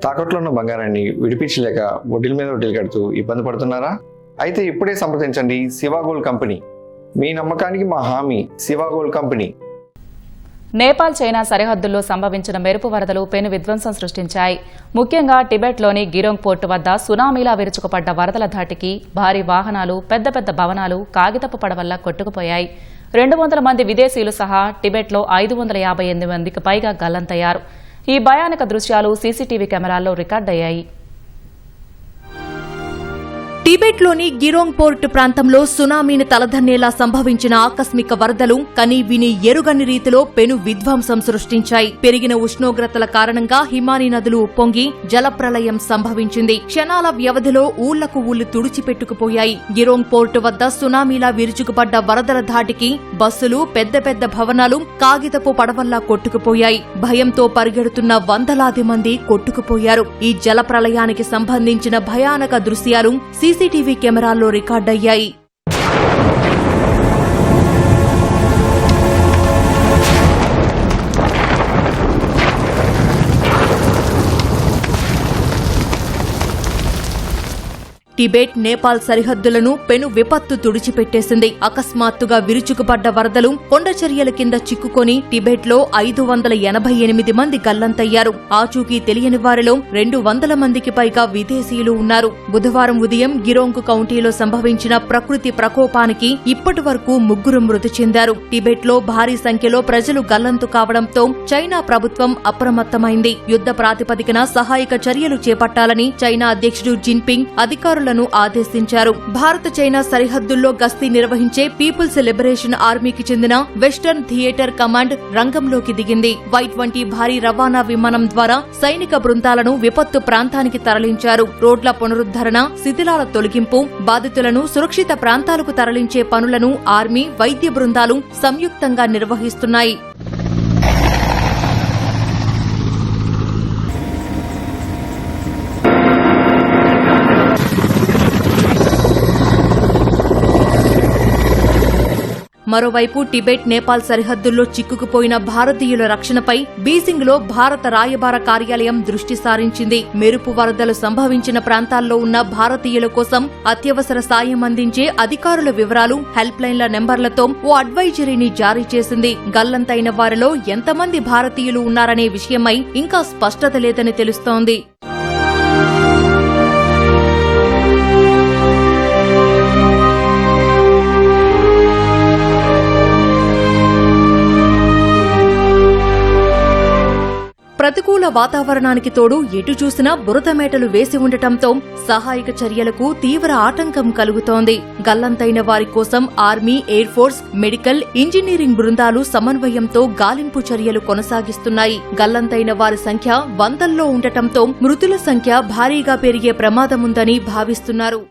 తాకట్లో ఉన్న బంగారాన్ని విడిపించలేక వడ్డీల మీద వడ్డీలు కడుతూ ఇబ్బంది పడుతున్నారా? అయితే ఇప్పుడే సంప్రదించండి శివ గోల్డ్ కంపెనీ. మీ నమ్మకానికి మా హామీ Shiva gold company. Nepal China సరిహద్దుల్లో సంభవించిన మెరుపు వరదలు పెను విధ్వంసం సృష్టించాయి. ముఖ్యంగా టిబెట్లోని గిరోంగ్ పోర్టు వద్ద సునామీలా విరుచుకుపడ్డ వరదల ధాటికి భారీ వాహనాలు, పెద్ద పెద్ద భవనాలు కాగితపు పడవల్లా కొట్టుకుపోయాయి. 200 మంది విదేశీయులు సహా టిబెట్లో 558 మందికి పైగా గల్లంతయ్యారు. ఈ భయానక దృశ్యాలు సీసీటీవీ కెమెరాల్లో రికార్డయ్యాయి. టిబెట్లోని గిరోంగ్ పోర్టు ప్రాంతంలో సునామీని తలదన్నేలా సంభవించిన ఆకస్మిక వరదలు కని విని ఎరుగని రీతిలో పెను విధ్వంసం సృష్టించాయి. పెరిగిన ఉష్ణోగ్రతల కారణంగా హిమానీ నదులు ఉప్పొంగి జలప్రలయం సంభవించింది. క్షణాల వ్యవధిలో ఊళ్లకు ఊళ్లు తుడిచిపెట్టుకుపోయాయి. గిరోంగ్ పోర్టు వద్ద సునామీలా విరుచుకుపడ్డ వరదల ధాటికి బస్సులు, పెద్ద పెద్ద భవనాలు కాగితపు పడవల్లా కొట్టుకుపోయాయి. భయంతో పరిగెడుతున్న వందలాది మంది కొట్టుకుపోయారు. ఈ జలప్రలయానికి సంబంధించిన భయానక దృశ్యాలు సీసీటీవీ కెమెరాల్లో రికార్డయ్యాయి. టిబెట్, నేపాల్ సరిహద్దులను పెను విపత్తు తుడిచిపెట్టేసింది. అకస్మాత్తుగా విరుచుకుపడ్డ వరదలు కొండచర్యల కింద చిక్కుకొని టిబెట్లో 588 మంది గల్లంతయ్యారు. ఆచూకీ తెలియని వారిలో 200 మందికి పైగా విదేశీయులు ఉన్నారు. బుధవారం ఉదయం గిరోంగ్ కౌంటీలో సంభవించిన ప్రకృతి ప్రకోపానికి ఇప్పటి వరకు 3 మృతి చెందారు. టిబెట్లో భారీ సంఖ్యలో ప్రజలు గల్లంతు కావడంతో చైనా ప్రభుత్వం అప్రమత్తమైంది. యుద్ధ ప్రాతిపదికన సహాయక చర్యలు చేపట్టాలని చైనా అధ్యక్షుడు జిన్పింగ్ అధికారులను ఆదేశించారు. భారత చైనా సరిహద్దుల్లో గస్తీ నిర్వహించే పీపుల్స్ లిబరేషన్ ఆర్మీకి చెందిన వెస్టర్న్ థియేటర్ కమాండ్ రంగంలోకి దిగింది. Y-20 భారీ రవాణా విమానం ద్వారా సైనిక బృందాలను విపత్తు ప్రాంతానికి తరలించారు. రోడ్ల పునరుద్ధరణ, శిథిలాల తొలగింపు, బాధితులను సురక్షిత ప్రాంతాలకు తరలించే పనులను ఆర్మీ, వైద్య బృందాలు సంయుక్తంగా నిర్వహిస్తున్నాయి. మరోవైపు టిబెట్, నేపాల్ సరిహద్దుల్లో చిక్కుకుపోయిన భారతీయుల రక్షణపై బీజింగ్లో భారత రాయబార కార్యాలయం దృష్టి సారించింది. మెరుపు వరదలు సంభవించిన ప్రాంతాల్లో ఉన్న భారతీయుల కోసం అత్యవసర సాయం అందించే అధికారుల వివరాలు, హెల్ప్ లైన్ల నెంబర్లతో ఓ అడ్వైజరీని జారీ చేసింది. గల్లంతైన వారిలో ఎంతమంది భారతీయులు ఉన్నారనే విషయమై ఇంకా స్పష్టత లేదని తెలుస్తోంది. ప్రతికూల వాతావరణానికి తోడు ఎటు చూసినా బురద మేటలు వేసి ఉండటంతో సహాయక చర్యలకు తీవ్ర ఆటంకం కలుగుతోంది. గల్లంతైన వారి కోసం army, air force, medical, engineering బృందాలు సమన్వయంతో గాలింపు చర్యలు కొనసాగిస్తున్నాయి. గల్లంతైన వారి సంఖ్య వందల్లో ఉండటంతో మృతుల సంఖ్య భారీగా పెరిగే ప్రమాదముందని భావిస్తున్నారు.